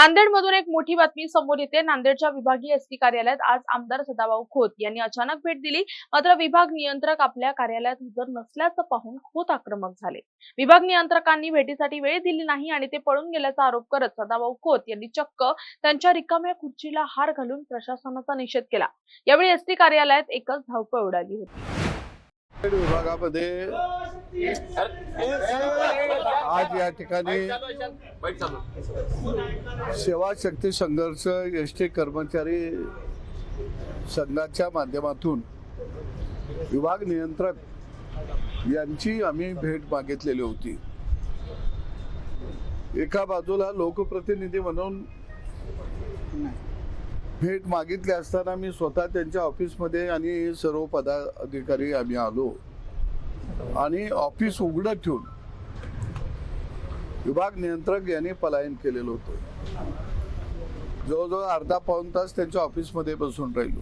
नांदेडमधून एक मोठी बातमी समोर येते। नांदेडच्या विभागीय एसटी कार्यालयात आज आमदार सदाभाऊ खोत यांनी अचानक भेट दिली। मात्र विभाग नियंत्रक आपल्या कार्यालयात हजर नसल्याचं पाहून खोत आक्रमक झाले। विभाग नियंत्रकांनी भेटीसाठी वेळ दिली नाही आणि ते पळून गेल्याचा आरोप करत सदाभाऊ खोत यांनी चक्क त्यांच्या रिकाम्या खुर्चीला हार घालून प्रशासनाचा निषेध केला। यावेळी एसटी कार्यालयात एकच धावपळ उडाली होती। विभागामध्ये आज या ठिकाणी सेवा शक्ती संघर्ष एसटी कर्मचारी संघाच्या माध्यमातून विभाग नियंत्रक यांची आम्ही भेट मागितलेली होती। एका बाजूला लोकप्रतिनिधी म्हणून भेट मागितली असताना मी स्वतः त्यांच्या ऑफिसमध्ये आणि सर्व पदाधिकारी आम्ही आलो आणि ऑफिस उघडं ठेवून विभाग नियंत्रक यांनी पलायन केलेलं होतं। जवळजवळ अर्धा पाऊण तास त्यांच्या ऑफिसमध्ये बसून राहिलो।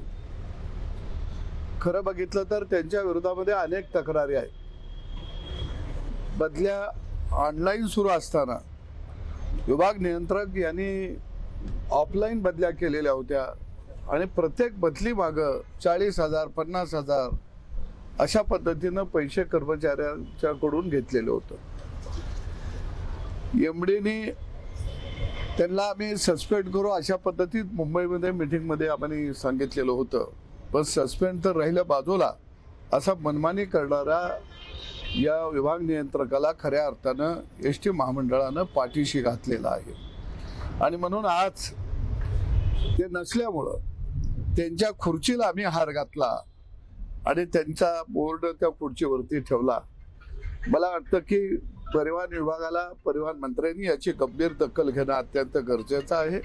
खरं बघितलं तर त्यांच्या विरोधामध्ये अनेक तक्रारी आहेत। बदल्या ऑनलाईन सुरू असताना विभाग नियंत्रक यांनी ऑफलाईन बदल्या केलेल्या होत्या आणि प्रत्येक बदली मागं 40,000 50,000 अशा पद्धतीनं पैसे कर्मचाऱ्यांच्याकडून घेतलेलं होतं। एमडीनी त्यांना आम्ही सस्पेंड करू अशा पद्धतीत मुंबईमध्ये मीटिंगमध्ये आम्ही सांगितलेलं होतं, पण सस्पेंड तर राहिलं बाजूला। असा मनमानी करणारा या विभाग नियंत्रकाला खऱ्या अर्थानं एसटी महामंडळानं पाठीशी घातलेला आहे आणि म्हणून आज ते नसल्यामुळं त्यांच्या खुर्चीला आम्ही हार घातला आणि त्यांचा बोर्ड त्या खुर्चीवरती ठेवला। मला वाटतं की परिवहन विभागाला परिवहन मंत्र्यांनी याची गंभीर दखल घेणं अत्यंत गरजेचं आहे।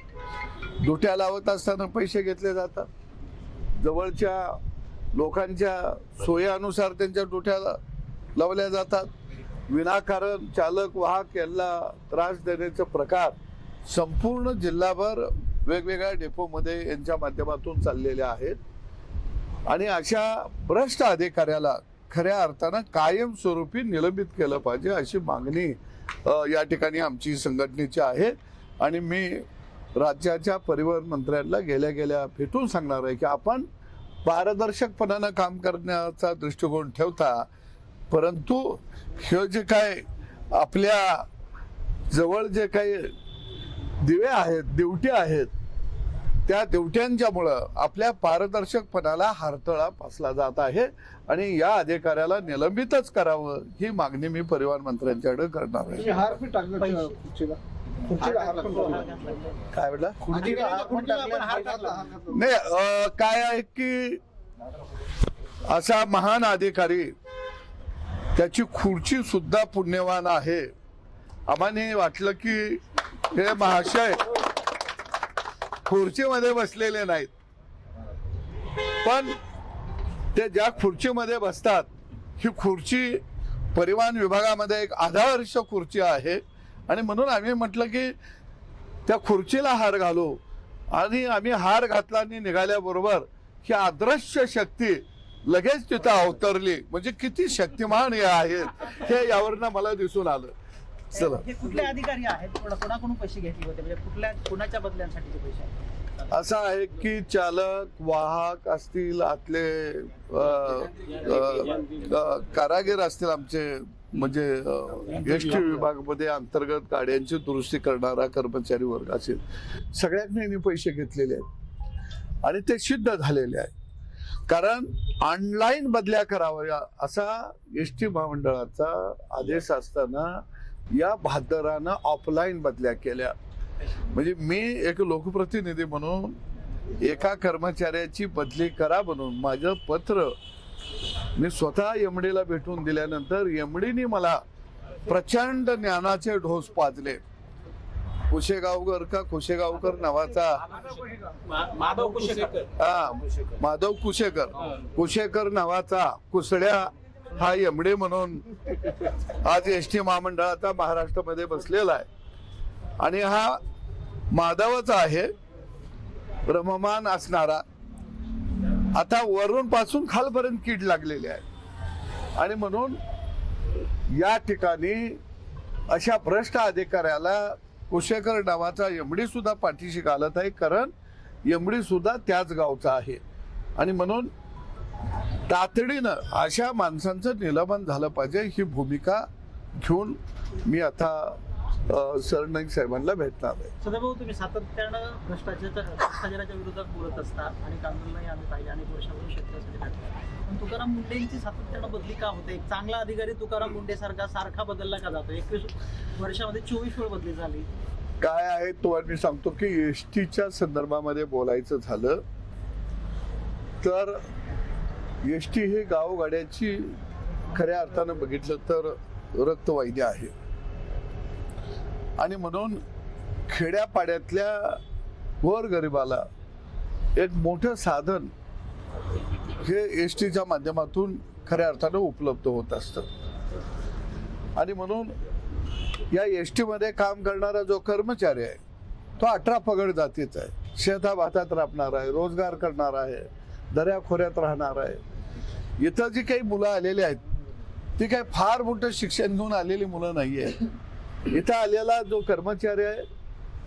दुट्या लावत असताना पैसे घेतले जातात, जवळच्या लोकांच्या सोयीनुसार त्यांच्या दुट्या लावल्या जातात। विनाकारण चालक वाहक यांना त्रास देण्याचे प्रकार संपूर्ण जिल्हाभर वेगवेगळ्या डेपोमध्ये यांच्या माध्यमातून चाललेले आहेत आणि अशा भ्रष्ट अधिकाऱ्याला खऱ्या अर्थानं कायमस्वरूपी निलंबित केलं पाहिजे अशी मागणी या ठिकाणी आमची संघटनेची आहे आणि मी राज्याच्या परिवहन मंत्र्यांना गेल्या भेटून सांगणार आहे की आपण पारदर्शकपणानं काम करण्याचा दृष्टिकोन ठेवता, परंतु हे जे काय आपल्या जवळ जे काही दिवे आहेत, ड्युटी आहेत, त्या ड्युट्यांच्यामुळं आपल्या पारदर्शकपणाला हारतळा फासला जात आहे आणि या अधिकाऱ्याला निलंबितच करावं ही मागणी मी परिवहन मंत्र्यांच्याकडे करणार आहे। काय म्हटलं? नाही, काय आहे की असा महान अधिकारी त्याची खुर्ची सुद्धा पुण्यवान आहे। आम्हाला वाटलं की हे महाशय खुर्चीमध्ये बसलेले नाहीत, पण ते ज्या खुर्चीमध्ये बसतात ही खुर्ची परिवहन विभागामध्ये एक आदर्श खुर्ची आहे आणि म्हणून आम्ही म्हटलं की त्या खुर्चीला हार घालू आणि आम्ही हार घातला आणि निघाल्याबरोबर ही अदृश्य शक्ती लगेच तिथं अवतरली। म्हणजे किती शक्तिमान हे आहेत हे यावरनं मला दिसून आलं। चला, कुठले अधिकारी आहेत, कोणाकडून पैसे घेतले होते, म्हणजे कुणाच्या बदल्यांसाठीचे पैसे? असं आहे की चालक वाहक असतील, आतले कारागीर असतील, आमचे म्हणजे एसटी विभागामध्ये अंतर्गत गाड्यांची दुरुस्ती करणारा कर्मचारी वर्ग असेल, सगळ्यांनी पैसे घेतलेले आहेत आणि ते सिद्ध झालेले आहे। कारण ऑनलाईन बदल्या कराव्या असा एसटी महामंडळाचा आदेश असताना या बहादरानं ऑफलाईन बदल्या केल्या। म्हणजे मी एक लोकप्रतिनिधी म्हणून एका कर्मचाऱ्याची बदली करा म्हणून माझं पत्र मी स्वतः एमडीला भेटून दिल्यानंतर एमडीने मला प्रचंड ज्ञानाचे ढोस पाजले। कुशेगावकर नावाचा माधव कुशेकर नावाचा कुसड्या हा एमडी म्हणून आज एसटी महामंडळाचा महाराष्ट्रामध्ये बसलेला आहे आणि हा माधवच आहे, ब्रह्ममान असणारा। आता वरून पासून खालपर्यंत कीड लागलेली आहे आणि म्हणून या ठिकाणी अशा भ्रष्ट अधिकाऱ्याला कुशेकर नावाचा एमडी सुद्धा पाठीशी घालत आहे, कारण एमडी सुद्धा त्याच गावचा आहे. आणि म्हणून तातडीनं अशा माणसांचं निलंबन झालं पाहिजे ही भूमिका घेऊन मी आता सरनाईक साहेबांना भेटणार आहे. सदाभाऊ, तुम्ही सातत्यानं भ्रष्टाचाराच्या विरोधात बोलत असता आणि आंदोलनही आम्ही पाहिजे अनेक वर्षापासून शेतकऱ्यासाठी लढताय. पण तुकाराम मुंडेंची सातत्यानं बदली का होते? एक चांगला अधिकारी तुकाराम मुंडे सारखा बदलला का जातो? 21 वर्षामध्ये 24 वेळ बदली झाली. काय आहे तो मी सांगतो की एसटीच्या संदर्भामध्ये बोलायचं झालं तर एसटी ही गावगाड्याची खऱ्या अर्थानं बघितलं तर रक्तवाहिनी आहे. आणि म्हणून खेड्यापाड्यातल्या गोरगरिबाला एक मोठं साधन हे एसटीच्या माध्यमातून खऱ्या अर्थानं उपलब्ध होत असतं. आणि म्हणून या एसटी मध्ये काम करणारा जो कर्मचारी आहे तो 18 पगड जातीचा आहे, शेताभातात राबणार आहे, रोजगार करणार आहे, दऱ्याखोऱ्यात राहणार आहे. इथं जी काही मुलं आलेली आहेत ती काही फार मोठं शिक्षण घेऊन आलेली मुलं नाहीये. इथं आलेला जो कर्मचारी आहे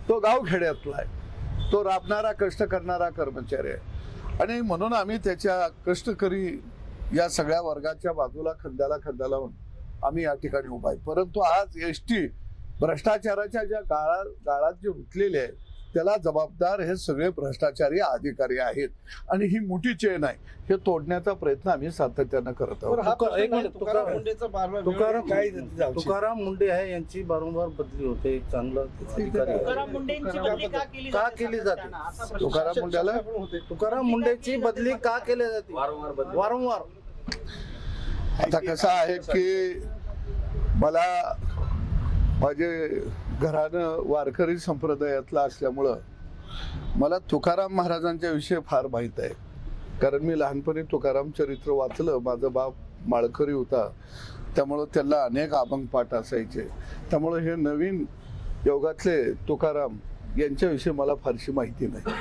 तो गावखेड्यातला आहे, तो राबणारा कष्ट करणारा कर्मचारी आहे. आणि म्हणून आम्ही त्याच्या कष्टकरी या सगळ्या वर्गाच्या बाजूला खंद्याला लावून आम्ही या ठिकाणी उभा आहे. परंतु आज एसटी भ्रष्टाचाराच्या ज्या गाळात जे रुतलेले आहे त्याला जबाबदार हे सगळे भ्रष्टाचारी अधिकारी आहेत. आणि ही मोठी चेन आहे, हे तोडण्याचा प्रयत्न आम्ही सातत्यानं करत आहोत. तुकाराम मुंडे आहे यांची वारंवार बदली होते. एक चांगला अधिकारी तुकाराम मुंडेंची बदली का केली जाते? तुकाराम मुंडेची बदली का केली जाते वारंवार? आता कसं आहे की मला माझे घरानं वारकरी संप्रदायातला असल्यामुळं मला तुकाराम महाराजांच्या विषयी फार माहीत आहे. कारण मी लहानपणी तुकाराम चरित्र वाचलं. माझा बाप माळकरी होता, त्यामुळं त्यांना अनेक अभंग पाठ असायचे. त्यामुळं हे नवीन योगातले तुकाराम यांच्याविषयी मला फारशी माहिती नाही.